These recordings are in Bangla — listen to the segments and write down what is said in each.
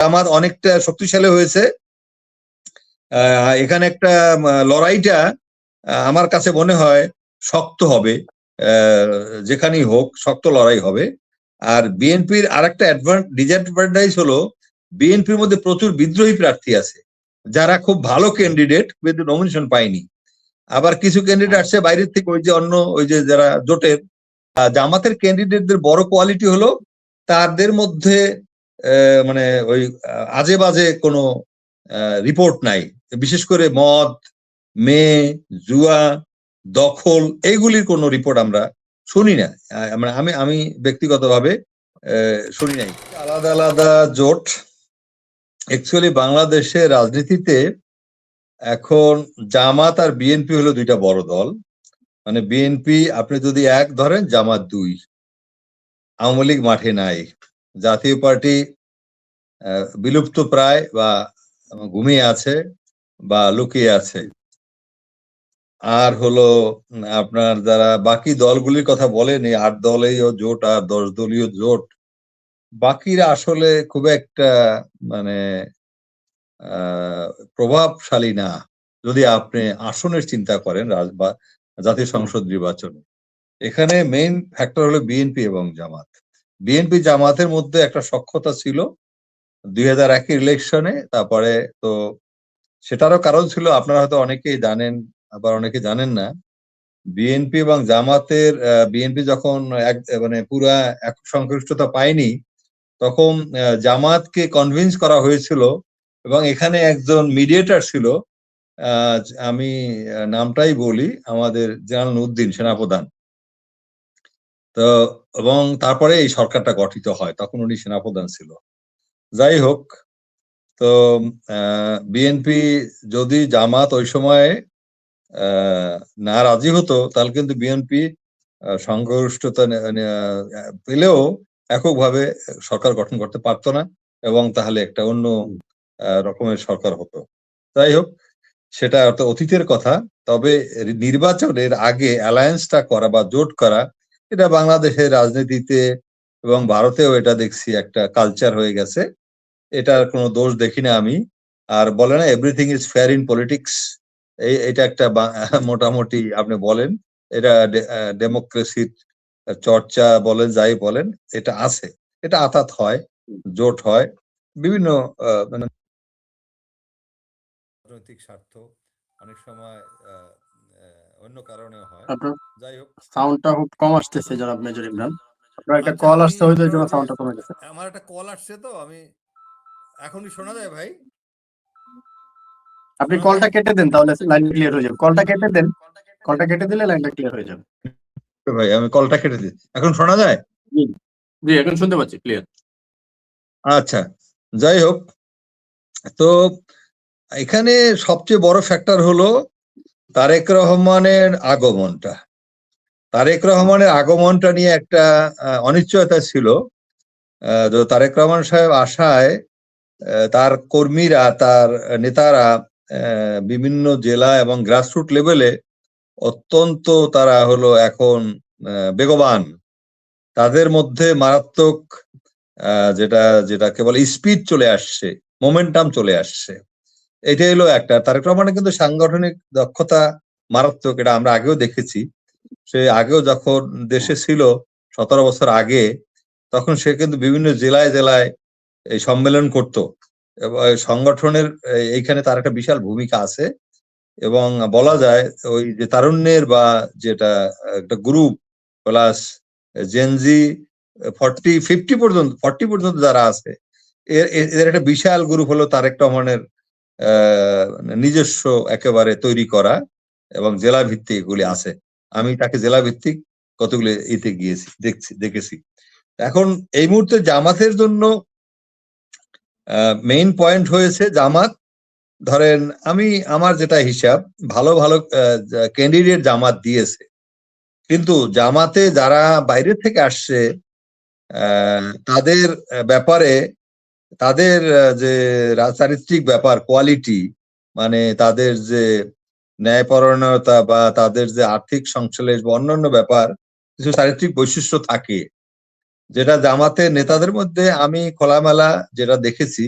জামাত অনেকটা শক্তিশালী হয়েছে। এখানে একটা লড়াইটা আমার কাছে মনে হয় শক্ত হবে, যেখানেই হোক শক্ত লড়াই হবে। আর বিএনপির আর একটা ডিসঅ্যাডভান্টেজ হলো বিএনপির মধ্যে প্রচুর বিদ্রোহী প্রার্থী আছে যারা খুব ভালো ক্যান্ডিডেট কিন্তু নমিনেশন পায়নি। আবার কিছু ক্যান্ডিডেট আসছে বাইরের থেকে, ওই যে যারা জোটের। জামাতের ক্যান্ডিডেটদের বড় কোয়ালিটি হলো তাদের মধ্যে মানে ওই আজে বাজে কোনো রিপোর্ট নাই, বিশেষ করে মদ, মেয়ে, জুয়া, দখল, এইগুলির কোনো রিপোর্ট আমরা শুনি না। আমি ব্যক্তিগতভাবে শুনি নাই। আলাদা আলাদা জোট অ্যাকচুয়ালি বাংলাদেশের রাজনীতিতে এখন জামাত আর বিএনপি হলো দুইটা বড় দল। মানে বিএনপি আপনি যদি এক ধরেন, জামাত দুই। আওয়ামী লীগ মাঠে নাই, জাতীয় পার্টি বিলুপ্ত প্রায় বা ঘুমিয়ে আছে বা লুকিয়ে আছে। আর হলো আপনার যারা বাকি দলগুলির কথা বলেন, এই 8 দলীয় জোট আর 10 দলীয় জোট, বাকিরা আসলে খুব একটা মানে প্রভাবশালী না যদি আপনি আসনের চিন্তা করেন বা জাতীয় সংসদ নির্বাচনে। এখানে মেইন ফ্যাক্টর হলো বিএনপি এবং জামাত। বিএনপি জামাতের মধ্যে একটা সখ্যতা ছিল 2001 ইলেকশনে। তারপরে তো সেটারও কারণ ছিল, আপনারা হয়তো অনেকেই জানেন আবার অনেকে জানেন না। বিএনপি এবং জামাতের বিএনপি যখন মানে পুরা এক সংখ্যাগরিষ্ঠতা পায়নি, তখন জামাতকে কনভিন্স করা হয়েছিল এবং এখানে একজন মিডিয়েটর ছিল, আমি নামটাই বলি, আমাদের জেনারেল উদ্দিন সেনাপ্রধান। তো এবং তারপরে এই সরকারটা গঠিত হয়, তখন উনি সেনাপ্রধান ছিল। যাই হোক, তো বিএনপি যদি জামাত ওই সময় না রাজি হতো, তাহলে কিন্তু বিএনপি সংখ্যাগরিষ্ঠতা পেলেও এককভাবে সরকার গঠন করতে পারতো না এবং তাহলে একটা অন্য রকমের সরকার হতো। যাই হোক, সেটা অতীতের কথা। তবে নির্বাচনের আগে অ্যালায়েন্সটা করা বা জোট করা, এটা বাংলাদেশের রাজনীতিতে এবং ভারতেও এটা দেখছি একটা কালচার হয়ে গেছে। এটার কোনো দোষ দেখি না আমি। আর বলে না everything is fair in politics, এটা একটা মোটামুটি আপনি বলেন, এটা ডেমোক্রেসির চর্চা বলেন, যাই বলেন, এটা আছে। এটা আতাত হয়, জোট হয় বিভিন্ন মানে রাজনৈতিক স্বার্থ, অনেক সময় অন্য কারণেও হয়। যাই হোক, সাউন্ডটা খুব কম আসতেছে জনাব মেজর ইমরান। আপনার একটা কল আসছে, হয়তো এই জন্য সাউন্ডটা কমে গেছে। আমার একটা কল আসছে, তো আমি এখনই শোনা যায় ভাই? আপনি কলটা কেটে দেন, তাহলে লাইন ক্লিয়ার হয়ে যাবে। কলটা কেটে দেন, কলটা কেটে দিলে লাইনটা ক্লিয়ার হয়ে যাবে। ভাই আমি কলটা কেটে দিই, এখন শোনা যায়? জি, এখন শুনতে পাচ্ছি ক্লিয়ার। আচ্ছা, যাই হোক, তো এখানে সবচেয়ে বড় ফ্যাক্টর হলো তারেক রহমানের আগমনটা। তারেক রহমানের আগমনটা নিয়ে একটা অনিশ্চয়তা ছিল। তারেক রহমান সাহেব আসায় তার কর্মীরা, তার নেতারা বিভিন্ন জেলা এবং গ্রাসরুট লেভেলে অত্যন্ত তারা হলো এখন বেগবান। তাদের মধ্যে মারাত্মক যেটা যেটাকে বলে স্পিড চলে আসছে, মোমেন্টাম চলে আসছে। এটাই হলো একটা। তারেক রহমানের কিন্তু সাংগঠনিক দক্ষতা মারাত্মক, এটা আমরা আগেও দেখেছি। সে আগেও যখন দেশে ছিল 17 বছর আগে, তখন সে কিন্তু বিভিন্ন জেলায় জেলায় এই সম্মেলন করত এবং সংগঠনের এইখানে তার একটা বিশাল ভূমিকা আছে। এবং বলা যায় ওই যে তারুণ্যের বা যেটা একটা গ্রুপ প্লাস জেনজি 40 পর্যন্ত যারা আছে, এর একটা বিশাল গ্রুপ হলো তারেক রহমানের নিজস্ব একেবারে তৈরি করা এবং জেলা ভিত্তিক এগুলি আছে। আমি তাকে জেলা ভিত্তিক কতগুলো ইতে গিয়েছি, দেখেছি। এখন এই মুহূর্তে জামাতের জন্য মেইন পয়েন্ট হয়েছে জামাত। ধরেন আমার যেটা হিসাব, ভালো ভালো ক্যান্ডিডেট জামাত দিয়েছে, কিন্তু জামাতে যারা বাইরে থেকে আসছে তাদের ব্যাপারে, তাদের যে চারিত্রিক ব্যাপার, কোয়ালিটি, মানে তাদের যে ন্যায়পরায়ণতা বা তাদের যে আর্থিক সংশ্লেষ বা অন্যান্য ব্যাপার, কিছু চারিত্রিক বৈশিষ্ট্য থাকে যেটা জামাতের নেতাদের মধ্যে আমি খোলামেলা যেটা দেখেছি,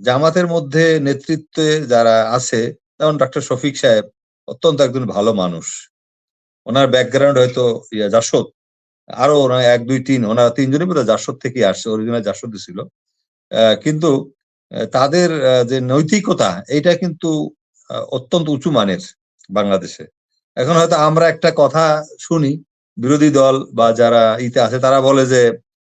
জামাতের মধ্যে নেতৃত্বে যারা আছে, যেমন ডক্টর শফিক সাহেব অত্যন্ত একজন ভালো মানুষ, ওনার ব্যাকগ্রাউন্ড হয়তো জাসদ, আরো ওনার 1, 2, 3 ওনারা 3জনই বোধহয় জাসদ থেকে আসছে, অরিজিনাল জাসদ ছিল। কিন্তু তাদের যে নৈতিকতা এটা কিন্তু অত্যন্ত উঁচু মানের বাংলাদেশে। এখন হয়তো আমরা একটা কথা শুনি, বিরোধী দল বা যারা ইতে আছে তারা বলে যে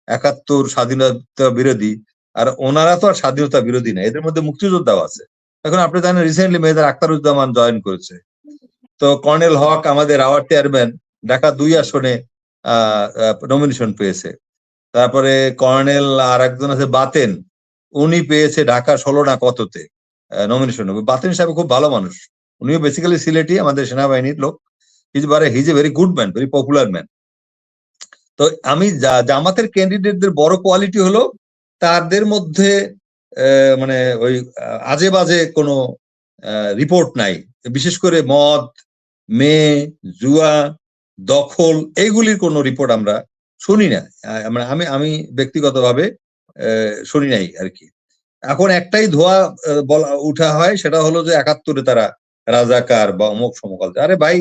71 স্বাধীনতা বিরোধী, আর ওনারা তো আর স্বাধীনতা বিরোধী না, এদের মধ্যে মুক্তিযোদ্ধাও আছে। এখন আপনি জানেন রিসেন্টলি মেজর আখতারুজ্জামান জয়েন করেছে, তো কর্নেল হক আমাদের আওয়ার চেয়ারম্যান ঢাকা 2 আসনে নমিনেশন পেয়েছে। তারপরে কর্নেল আর একজন আছে বাতেন, উনি পেয়েছে ঢাকা 16 না কততে নমিনেশন। বাতেন সাহেব খুব ভালো মানুষ, উনিও বেসিক্যালি সিলেটি, আমাদের সেনাবাহিনীর লোক। His a very good man, very popular man. তো আমি জামাতের ক্যান্ডিডেটদের বড় কোয়ালিটি হলো তাদের মধ্যে মানে ওই আজে বাজে কোনো রিপোর্ট নাই, বিশেষ করে মদ, মেয়ে, জুয়া, দখল, এইগুলির কোনো রিপোর্ট আমরা শুনি না। আমি আমি ব্যক্তিগতভাবে শুনি নাই আর কি। এখন একটাই ধোয়া বলা উঠা হয়, সেটা হলো যে 71-এ তারা রাজাকার বা অমুক সমকাল। আরে ভাই,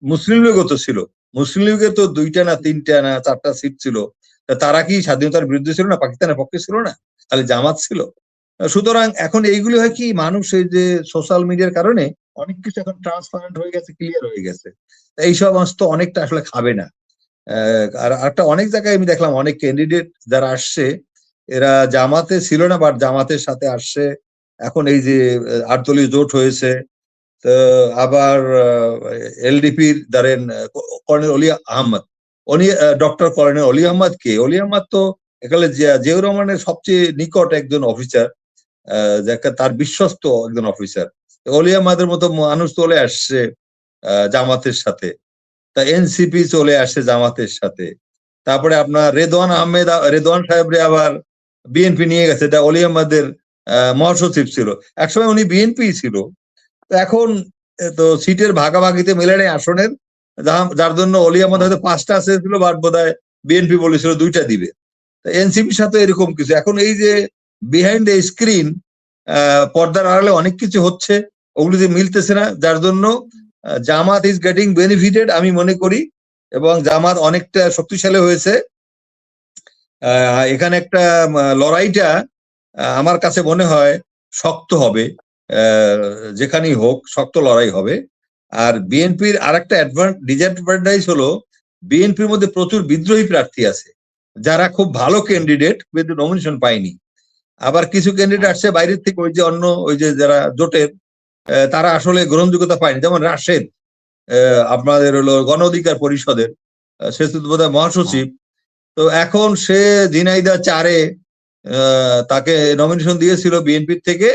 মুসলিম লীগও তো ছিল, মুসলিম লীগের তো 2টা না 3টা না 4টা সিট ছিল, তারা কি স্বাধীনতার বিরুদ্ধে ছিল না, পাকিস্তানের পক্ষে ছিল না, খালি জামাত ছিল? সুতরাং এখন এইগুলি হয় কি, মানুষ এই যে সোশ্যাল মিডিয়ার কারণে অনেক কিছু এখন ট্রান্সপারেন্ট হয়ে গেছে, ক্লিয়ার হয়ে গেছে, এইসব অংশ তো অনেকটা আসলে খাবে না। আর একটা অনেক জায়গায় আমি দেখলাম অনেক ক্যান্ডিডেট যারা আসছে এরা জামাতে ছিল না, বাট জামাতের সাথে আসছে। এখন এই যে 8 দলীয় জোট হয়েছে, তো আবার এলডিপির ধরেন কর্নেল অলি আহমদ, উনি ডক্টর কর্নেল অলি আহমদ কে? অলি আহমদ তো এখানে জিয়াউর রহমানের সবচেয়ে নিকট একজন অফিসার, তার বিশ্বস্ত একজন অফিসার। অলি আহমদের মতো মানুষ চলে আসছে জামাতের সাথে, তা এনসিপি চলে আসছে জামাতের সাথে। তারপরে আপনার রেদওয়ান সাহেবরে আবার বিএনপি নিয়ে গেছে, এটা অলি আহমদের মহাসচিব ছিল, একসময় উনি বিএনপি ছিল। তো এখন তো সিটের ভাগাভাগিতে মিলে নেই আসনের, যার জন্য অলি আহমদ হয়তো 5টা ছিল, বাট বোধহয় বিএনপি বলেছিল 2টা দিবে। এনসিপির সাথে এরকম কিছু। এখন এই যে বিহাইন্ড দ্য স্ক্রিন, পর্দার আড়ালে অনেক কিছু হচ্ছে, ওগুলো যে মিলতেছে না, যার জন্য জামাত ইজ গেটিং বেনিফিটেড আমি মনে করি, এবং জামাত অনেকটা শক্তিশালী হয়েছে। এখানে একটা লড়াইটা আমার কাছে মনে হয় শক্ত হবে, যেখানেই হোক শক্ত লড়াই হবে। আর বিএনপির আর একটা ডিসঅ্যাডভান্টেজ হলো বিএনপির মধ্যে প্রচুর বিদ্রোহী প্রার্থী আছে, যারা খুব ভালো ক্যান্ডিডেট কিন্তু নমিনেশন পায়নি। আবার কিছু ক্যান্ডিডেট আসছে বাইরের থেকে, ওই যে অন্য ওই যে যারা জোটের, তারা আসলে গ্রহণযোগ্যতা পায়নি। যেমন রাশেদ, আপনাদের হলো গণ অধিকার পরিষদের, সে বোধহয় মহাসচিব। তো এখন সে ঝিনাইদহ 4-এ তাকে নমিনেশন দিয়েছিল বিএনপির থেকে,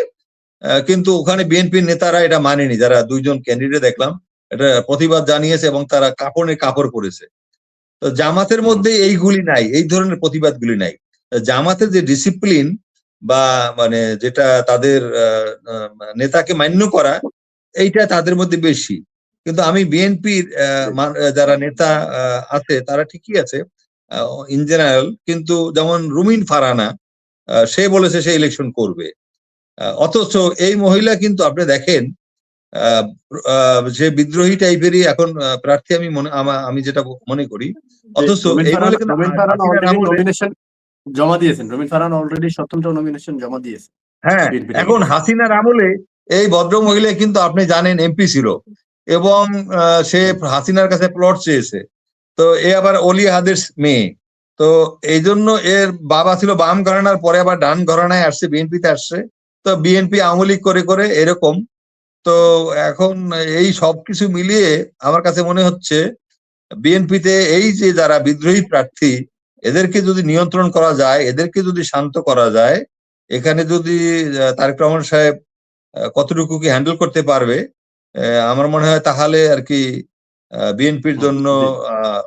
কিন্তু ওখানে বিএনপির নেতারা এটা মানেনি, যারা 2জন ক্যান্ডিডেট দেখলাম এটা প্রতিবাদ জানিয়েছে এবং তারা কাপড় পরেছে। তো জামাতের মধ্যে এইগুলি নাই, এই ধরনের প্রতিবাদগুলি নাই। জামাতের যে ডিসিপ্লিন বা মানে যেটা তাদের নেতাকে মান্য করা, এইটা তাদের মধ্যে বেশি। কিন্তু আমি বিএনপির যারা নেতা আছে তারা ঠিকই আছে ইন জেনারেল, কিন্তু যেমন রুমিন ফারহানা, সে বলেছে সে ইলেকশন করবে, অথচ এই মহিলা কিন্তু আপনি দেখেন যে বিদ্রোহী টাইপেরই এখন প্রার্থী, আমি যেটা মনে করি। অথচ এই মহিলা নমিনেশন জমা দিয়েছেন, রুমিন ফারহানা অলরেডি স্বতন্ত্র নমিনেশন জমা দিয়েছে। হ্যাঁ, এখন হাসিনার আমলে এই ভদ্র মহিলা কিন্তু আপনি জানেন এমপি ছিল, এবং সে হাসিনার কাছে প্লট চেয়েছে। তো এ আবার অলি আহাদের মেয়ে, তো এই জন্য এর বাবা ছিল বাম ঘরানার, পরে আবার ডান ঘরানায় আসছে, বিএনপিতে আসছে। তো বিএনপি আওয়ামী লীগ করে করে এরকম। তো এখন এই সবকিছু মিলিয়ে আমার কাছে মনে হচ্ছে বিএনপিতে এই যে যারা বিদ্রোহী প্রার্থী, এদেরকে যদি নিয়ন্ত্রণ করা যায়, এদেরকে যদি শান্ত করা যায়, এখানে যদি তারেক রহমান সাহেব কতটুকু কি হ্যান্ডেল করতে পারবে, আমার মনে হয় তাহলে আর কি বিএনপির জন্য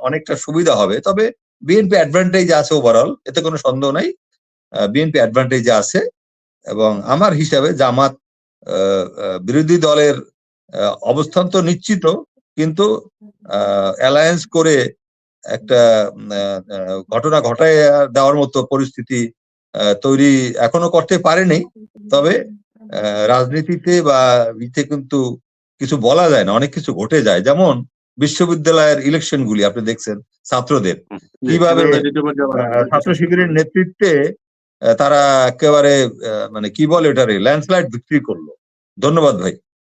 অনেকটা সুবিধা হবে। তবে বিএনপি অ্যাডভান্টেজ আছে ওভারঅল, এতে কোনো সন্দেহ নাই, বিএনপি অ্যাডভান্টেজ আছে। এবং আমার হিসাবে জামাত বিরোধী দলের অবস্থান তো নিশ্চিত, কিন্তু অ্যালায়েন্স করে একটা ঘটনা ঘটায় দেওয়ার মতো পরিস্থিতি তৈরি এখনো করতে পারেনি। তবে রাজনীতিতে বা ইতে কিন্তু কিছু বলা যায় না, অনেক কিছু ঘটে যায়। যেমন বিশ্ববিদ্যালয়ের ইলেকশন গুলি আপনি দেখছেন, ছাত্রদের কিভাবে ছাত্র শিবিরের নেতৃত্বে তারা একেবারে মানে কি বলে এটারে ল্যান্ডস্লাইড বিক্রি করলো। ধন্যবাদ ভাই।